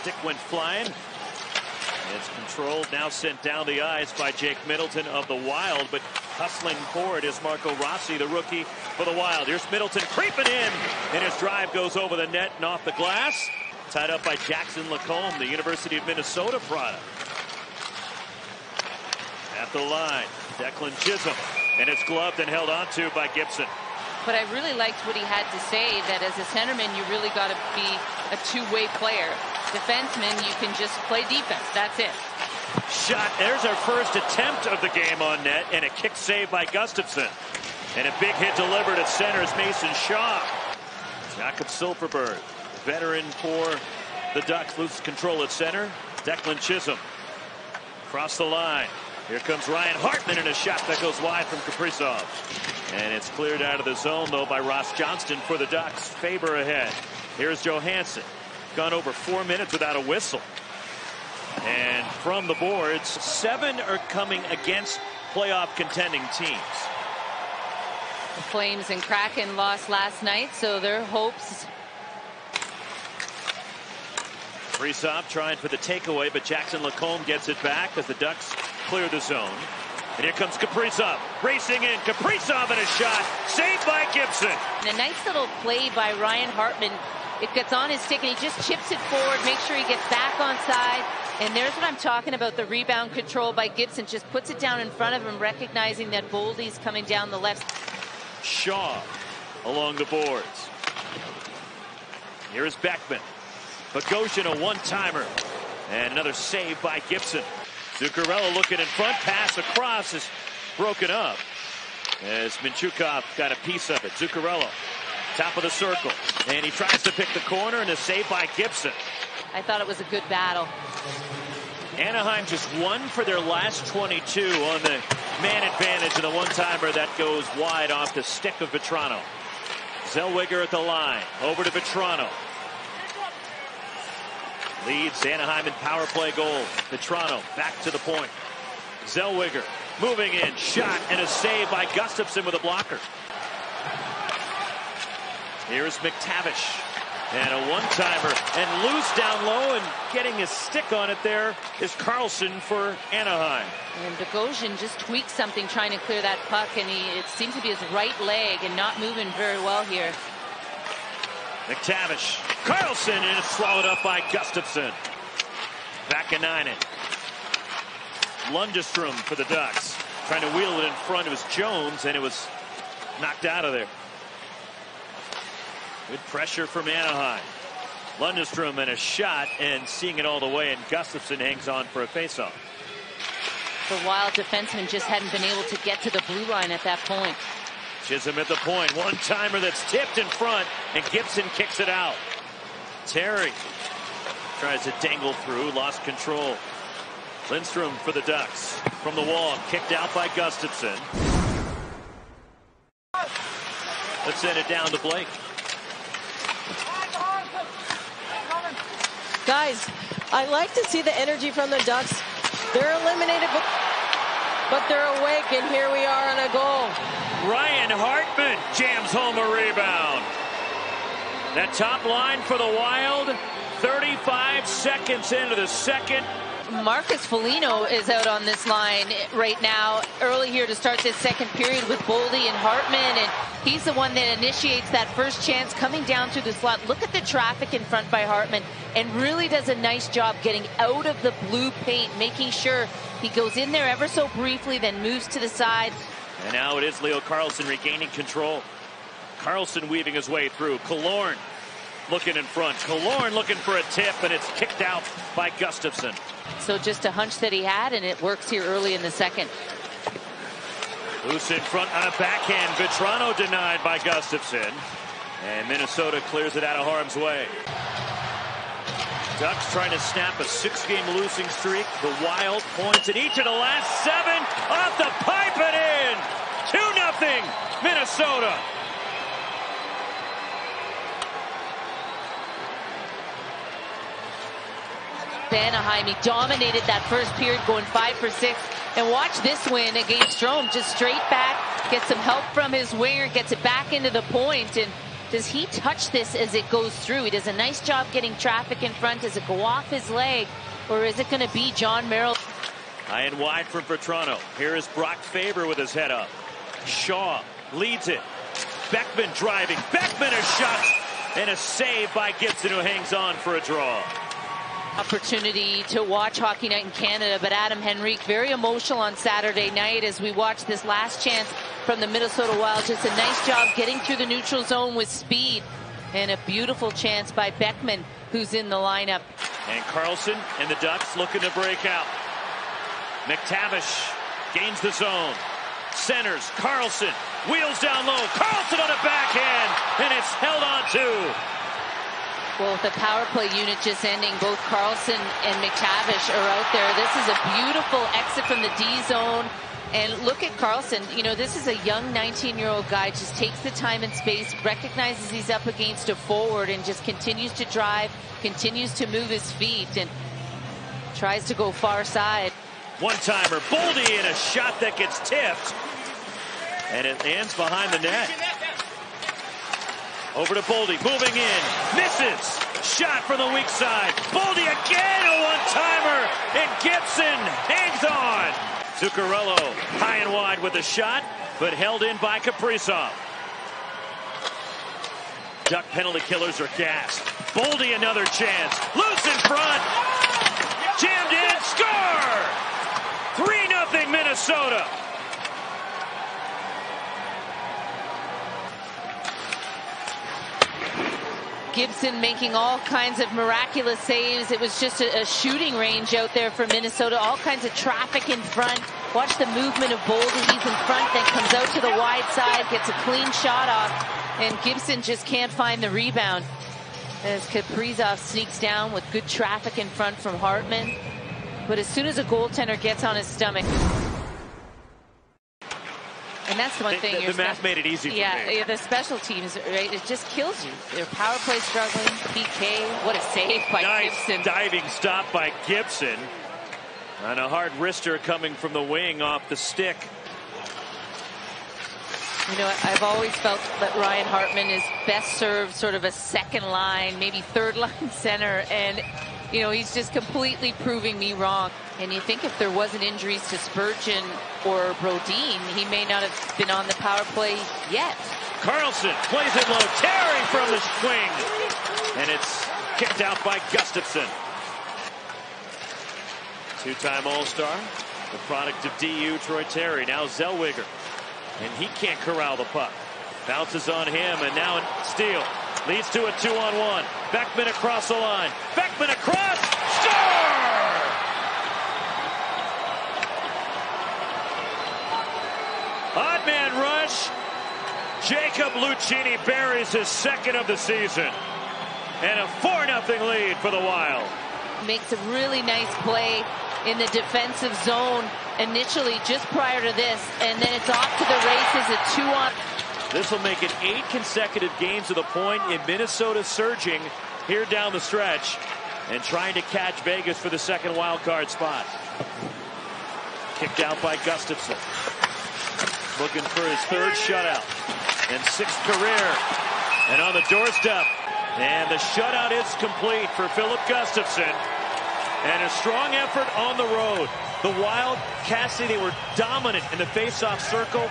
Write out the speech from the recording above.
Stick went flying. It's controlled, now sent down the ice by Jake Middleton of the Wild, but hustling forward is Marco Rossi, the rookie for the Wild. Here's Middleton creeping in, and his drive goes over the net and off the glass. Tied up by Jackson Lacombe, the University of Minnesota product. At the line, Declan Chisholm, and it's gloved and held onto by Gibson. But I really liked what he had to say, that as a centerman, you really got to be a two-way player. Defenseman, you can just play defense. That's it. Shot. There's our first attempt of the game on net, and a kick save by Gustafsson. And a big hit delivered at center is Mason Shaw. Jakob Silfverberg, veteran for the Ducks, loses control at center. Declan Chisholm across the line. Here comes Ryan Hartman, and a shot that goes wide from Kaprizov. And it's cleared out of the zone, though, by Ross Johnston for the Ducks. Faber ahead. Here's Johansson. Gone over 4 minutes without a whistle. And from the boards, 7 are coming against playoff contending teams. The Flames and Kraken lost last night, so their hopes. Kaprizov trying for the takeaway, but Jackson Lacombe gets it back as the Ducks clear the zone. And here comes Kaprizov, racing in. Kaprizov and a shot, saved by Gibson. And a nice little play by Ryan Hartman. It gets on his stick, and he just chips it forward, makes sure he gets back on side. And there's what I'm talking about, the rebound control by Gibson. Just puts it down in front of him, recognizing that Boldy's coming down the left. Shaw along the boards. Here's Beckman. Bogosian, a one-timer. And another save by Gibson. Zuccarello looking in front, pass across is broken up as Minchukov got a piece of it. Zuccarello, top of the circle, and he tries to pick the corner, and a save by Gibson. I thought it was a good battle. Anaheim just 1 for their last 22 on the man advantage, and the one-timer that goes wide off the stick of Vetrano. Zellweger at the line, over to Vetrano. Leads Anaheim in power play goal. Vetrano back to the point. Zellweger moving in, shot, and a save by Gustafsson with a blocker. Here's McTavish, and a one-timer, and loose down low, and getting his stick on it there is Karlsson for Anaheim. And Bogosian just tweaked something trying to clear that puck, and it seems to be his right leg and not moving very well here. McTavish, Karlsson, and it's swallowed up by Gustafsson. Vakanainen. Lundestrom for the Ducks. Trying to wheel it in front. It was Jones, and it was knocked out of there. Good pressure from Anaheim. Lundestrom and a shot, and seeing it all the way, and Gustafsson hangs on for a faceoff. The Wild defenseman just hadn't been able to get to the blue line at that point. Chisholm at the point. One-timer that's tipped in front, and Gibson kicks it out. Terry tries to dangle through, lost control. Lindstrom for the Ducks. From the wall, kicked out by Gustafsson. Let's send it down to Blake. Guys, I like to see the energy from the Ducks. They're eliminated, but they're awake, and here we are on a goal. Ryan Hartman jams home a rebound. That top line for the Wild, 35 seconds into the second. Marcus Foligno is out on this line right now, early here to start this second period with Boldy and Hartman, and he's the one that initiates that first chance coming down through the slot. Look at the traffic in front by Hartman, and really does a nice job getting out of the blue paint, making sure he goes in there ever so briefly, then moves to the side. And now it is Leo Karlsson regaining control. Karlsson weaving his way through. Killorn looking in front. Killorn looking for a tip, and it's kicked out by Gustafsson. So just a hunch that he had, and it works here early in the second. Loose in front on a backhand. Vetrano denied by Gustafsson. And Minnesota clears it out of harm's way. Ducks trying to snap a 6-game losing streak. The Wild points in each of the last 7. Off the pipe and in. 2-0 Minnesota. Anaheim, he dominated that first period, going 5 for 6. And watch this win against Strome. Just straight back, gets some help from his winger, gets it back into the point, and Does he touch this as it goes through? He does a nice job getting traffic in front. Does it go off his leg, or is it going to be John Merrill? High and wide from Toronto. Here is Brock Faber with his head up. Shaw leads it. Beckman driving. Beckman a shot and a save by Gibson, who hangs on for a draw. Opportunity to watch Hockey Night in Canada, but Adam Henrique very emotional on Saturday night as we watch this last chance from the Minnesota Wild. Just a nice job getting through the neutral zone with speed, and a beautiful chance by Beckman, who's in the lineup. And Carlson and the Ducks looking to break out. McTavish gains the zone. Centers. Carlson wheels down low. Carlson on a backhand, and it's held on to. Well, with the power play unit just ending, both Carlson and McTavish are out there. This is a beautiful exit from the D zone. And look at Carlson. You know, this is a young 19-year-old guy, just takes the time and space, recognizes he's up against a forward, and just continues to drive, continues to move his feet, and tries to go far side. One-timer. Boldi in a shot that gets tipped. And it ends behind the net. Over to Boldi, moving in, misses. Shot from the weak side. Boldi again, a one-timer, and Gibson hangs on. Zuccarello high and wide with a shot, but held in by Kaprizov. Duck penalty killers are gassed. Boldi another chance. Loose in front. Jammed in, score! 3-0 Minnesota. Gibson making all kinds of miraculous saves. It was just a shooting range out there for Minnesota. All kinds of traffic in front. Watch the movement of Boldi. He's in front, then comes out to the wide side, gets a clean shot off, and Gibson just can't find the rebound. As Kaprizov sneaks down with good traffic in front from Hартман. But as soon as a goaltender gets on his stomach, and that's the one thing. The math made it easy for me. Yeah, the special teams, right? It just kills you. Their power play struggling. PK, what a save by Gibson. Nice diving stop by Gibson. And a hard wrister coming from the wing off the stick. You know, I've always felt that Ryan Hартmан is best served sort of a second line, maybe third line center. And, you know, he's just completely proving me wrong. And you think if there wasn't injuries to Spurgeon or Brodin, he may not have been on the power play yet. Carlson plays it low. Terry from the swing. And it's kicked out by Gustafsson. Two-time All-Star. The product of DU, Troy Terry. Now Zellweger. And he can't corral the puck. Bounces on him, and now steal. Leads to a 2-on-1. Beckman across the line. Beckman across. Score! Odd man rush. Jacob Lucchini buries his second of the season. And a 4-0 lead for the Wild. Makes a really nice play in the defensive zone initially just prior to this, and then it's off to the races, a 2-on. This will make it 8 consecutive games to the point in Minnesota surging here down the stretch and trying to catch Vegas for the second wild card spot. Kicked out by Gustafsson. Looking for his third shutout and 6th career. And on the doorstep. And the shutout is complete for Filip Gustafsson. And a strong effort on the road. The Wild, Cassidy, they were dominant in the face-off circle.